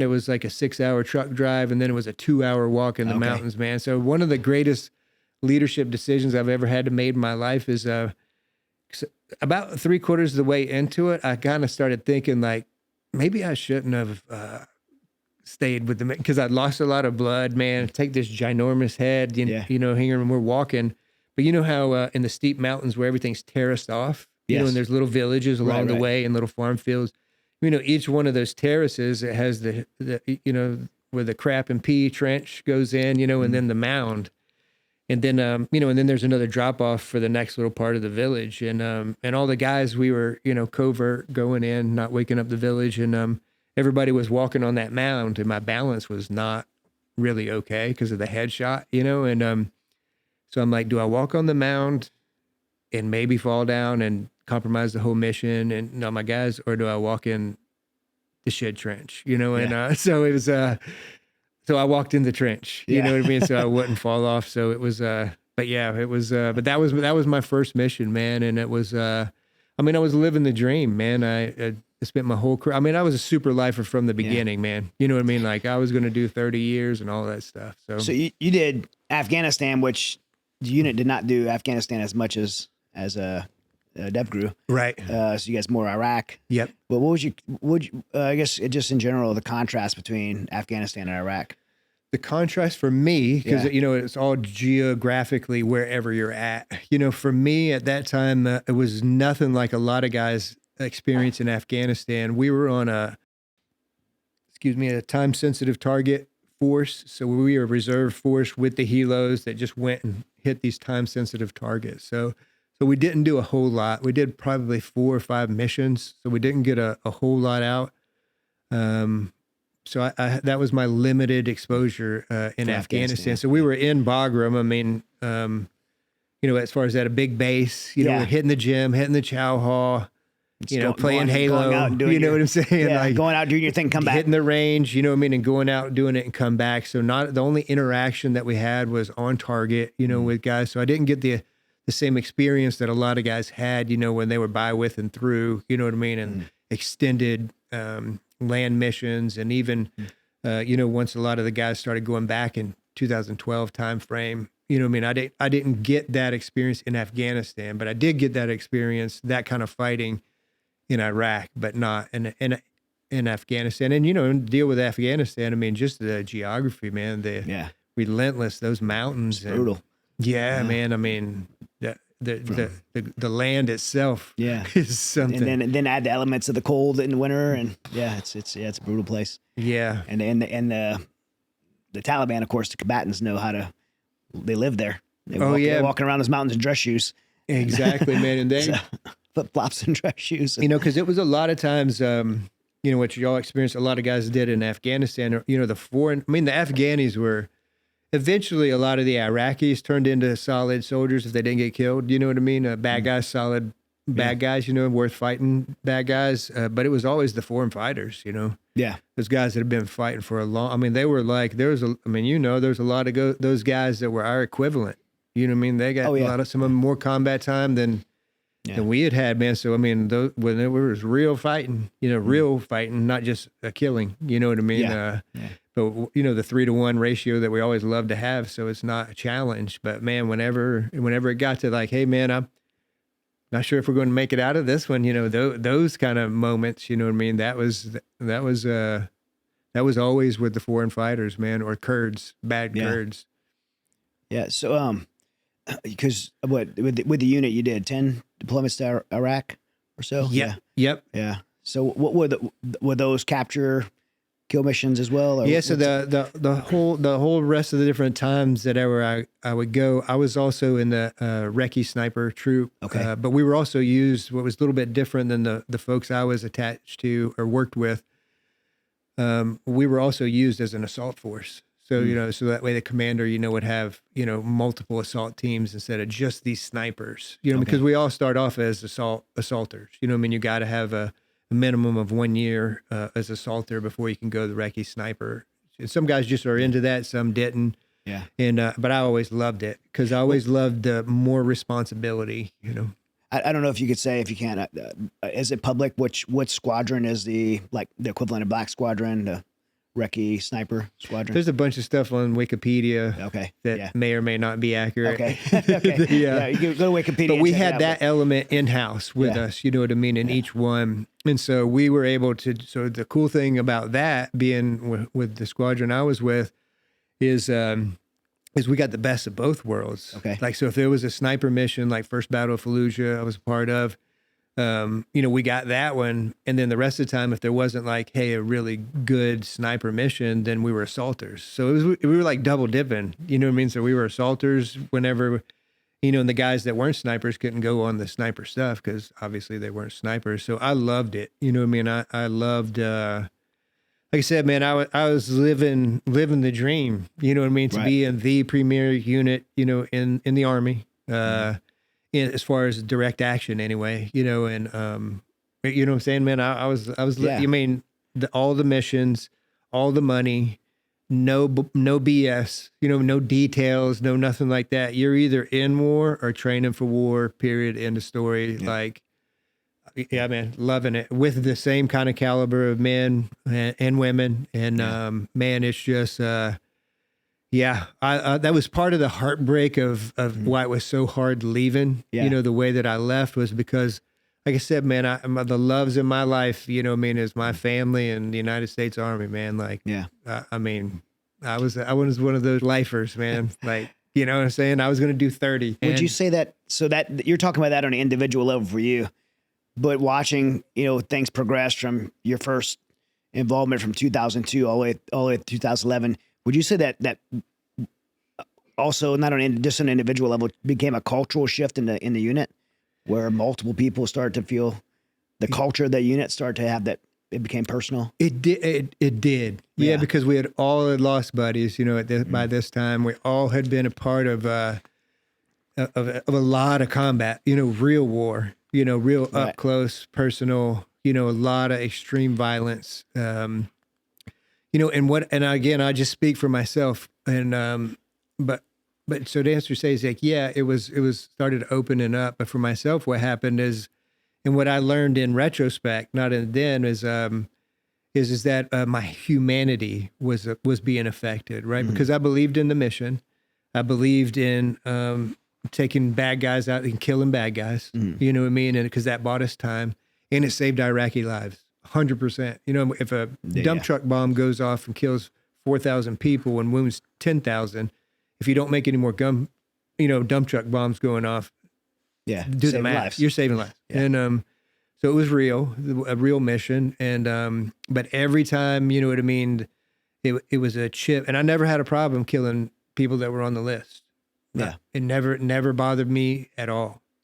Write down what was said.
it was like a 6-hour truck drive, and then it was a 2-hour walk in the mountains, man. So one of the greatest leadership decisions I've ever had to make in my life is about 3/4 of the way into it, I kind of started thinking like, maybe I shouldn't have stayed with them because I'd lost a lot of blood, man. Take this ginormous head, you know, here and we're walking. But you know how in the steep mountains where everything's terraced off, you know, and there's little villages along the way and little farm fields. You know, each one of those terraces, it has the you know, where the crap and pee trench goes in, you know, and then the mound. And then, you know, and then there's another drop off for the next little part of the village. And all the guys, we were, you know, covert going in, not waking up the village. And everybody was walking on that mound and my balance was not really okay because of the headshot, you know? And so I'm like, do I walk on the mound and maybe fall down and compromise the whole mission and all my guys, or do I walk in the shed trench, you know? And so it was, so I walked in the trench, you know what I mean? So I wouldn't fall off. So it was, but yeah, it was, but that was my first mission, man. And it was, I mean, I was living the dream, man. I spent my whole career. I mean, I was a super lifer from the beginning, man. You know what I mean? Like I was going to do 30 years and all that stuff. So you did Afghanistan, which the unit did not do Afghanistan as much as Deb grew. Right. So you guys more Iraq. Yep. But what would you, I guess just in general, the contrast between Afghanistan and Iraq? The contrast for me, because, you know, it's all geographically wherever you're at. You know, for me at that time, it was nothing like a lot of guys experience in Afghanistan. We were on a time-sensitive target force. So we were a reserve force with the helos that just went and hit these time-sensitive targets. So we didn't do a whole lot. We did probably 4 or 5 missions. So we didn't get a whole lot out. So I that was my limited exposure in Afghanistan. So we were in Bagram. I mean, you know, as far as at a big base, you know, we're hitting the gym, hitting the chow hall, you know, playing Halo. You know what I'm saying? Yeah, like going out, doing your thing, come back. Hitting the range, you know what I mean, and going out, doing it and come back. So not the only interaction that we had was on target, you know, with guys. So I didn't get the same experience that a lot of guys had, you know, when they were by, with, and through, you know what I mean, and extended land missions, and even, you know, once a lot of the guys started going back in 2012 timeframe, you know what I mean? I didn't get that experience in Afghanistan, but I did get that experience, that kind of fighting in Iraq, but not in Afghanistan. And, you know, deal with Afghanistan, I mean, just the geography, man, relentless, those mountains. It's brutal. Yeah, man. I mean, the land itself is something. And then add the elements of the cold in the winter, and it's a brutal place. Yeah. And the Taliban, of course, the combatants know how to. They live there. They're walking around those mountains in dress shoes. Exactly, man. And they flip flops and dress shoes. You know, because it was a lot of times. You know what y'all experienced. A lot of guys did in Afghanistan. Or, you know, the Afghanis were. Eventually, a lot of the Iraqis turned into solid soldiers if they didn't get killed. You know what I mean? Bad guys, solid bad guys, you know, worth fighting bad guys. But it was always the foreign fighters, you know? Yeah. Those guys that have been fighting for a long, I mean, they were like, there's a lot of those guys that were our equivalent. You know what I mean? They got a lot of, some of them more combat time than we had, man. So, I mean, when there was real fighting, you know, real fighting, not just a killing, you know what I mean? But, you know, the 3-to-1 ratio that we always love to have. So it's not a challenge, but man, whenever it got to like, hey man, I'm not sure if we're going to make it out of this one, you know, those kind of moments, you know what I mean? That was always with the foreign fighters, man, or Kurds, bad Kurds. Yeah. So, because with the unit you did 10 deployments to Iraq or so. Yeah. Yep. Yeah. So what were those capture kill missions as well? Or so the whole rest of the different times that I would go, I was also in the recce sniper troop. Okay. But we were also used, what was a little bit different than the folks I was attached to or worked with. We were also used as an assault force. So, you know, so that way the commander, you know, would have, you know, multiple assault teams instead of just these snipers, you know, because we all start off as assaulters, you know what I mean? You got to have a minimum of 1 year as assaulter before you can go the recce sniper. And some guys just are into that, some didn't. Yeah. And but I always loved it because I always loved the more responsibility, you know. I don't know if you could say, if you can, is it public? What squadron is the equivalent of Black Squadron? recce sniper squadron? There's a bunch of stuff on Wikipedia Okay. that may or may not be accurate. Okay. Okay. Yeah. You go to Wikipedia. But and we check it had out, that element in-house with us, you know what I mean, in each one. And so we were able to, so the cool thing about that being with the squadron I was with is we got the best of both worlds. Okay. Like, so if there was a sniper mission, like First Battle of Fallujah I was a part of, you know, we got that one. And then the rest of the time, if there wasn't like, hey, a really good sniper mission, then we were assaulters. So we were like double dipping, you know what I mean? So we were assaulters whenever, you know, and the guys that weren't snipers couldn't go on the sniper stuff because obviously they weren't snipers. So I loved it. You know what I mean? I loved, like I said, man, I was living the dream, you know what I mean? To be in the premier unit, you know, in the Army, as far as direct action anyway, you know, and, you know what I'm saying, man? I was, I mean, all the missions, all the money, no BS, you know, no details, no nothing like that. You're either in war or training for war, period, end of story. Yeah. Like, yeah, man, loving it with the same kind of caliber of men and women. And, man, it's just, that was part of the heartbreak of why it was so hard leaving. Yeah. You know, the way that I left was because, like I said, man, the loves in my life, you know what I mean, is my family and the United States Army, man. Like, I mean, I was one of those lifers, man. Like, you know what I'm saying? I was going to do 30. Would you say that, so that you're talking about that on an individual level for you, but watching, you know, things progress from your first involvement from 2002 all the way to 2011, would you say that also not on just an individual level became a cultural shift in the unit where multiple people started to feel the culture of the unit started to have that it became personal? It did. Yeah, because we had all lost buddies, you know, by this time. We all had been a part of a lot of combat, you know, real war, you know, real up close, personal, you know, a lot of extreme violence. You know, and again, I just speak for myself. And but so to answer say is like, yeah, it was started opening up. But for myself, what happened is, and what I learned in retrospect, not in then, is that my humanity was being affected, right? Mm-hmm. Because I believed in the mission, I believed in taking bad guys out and killing bad guys. Mm-hmm. You know what I mean? And because that bought us time, and it saved Iraqi lives, 100%. You know, if a dump truck bomb goes off and kills 4,000 people and wounds 10,000, if you don't make any more dump truck bombs going off. Yeah, do the math. Lives. You're saving lives. Yeah. And so it was a real mission. And but every time, you know what I mean, it was a chip. And I never had a problem killing people that were on the list. Yeah. It never bothered me at all.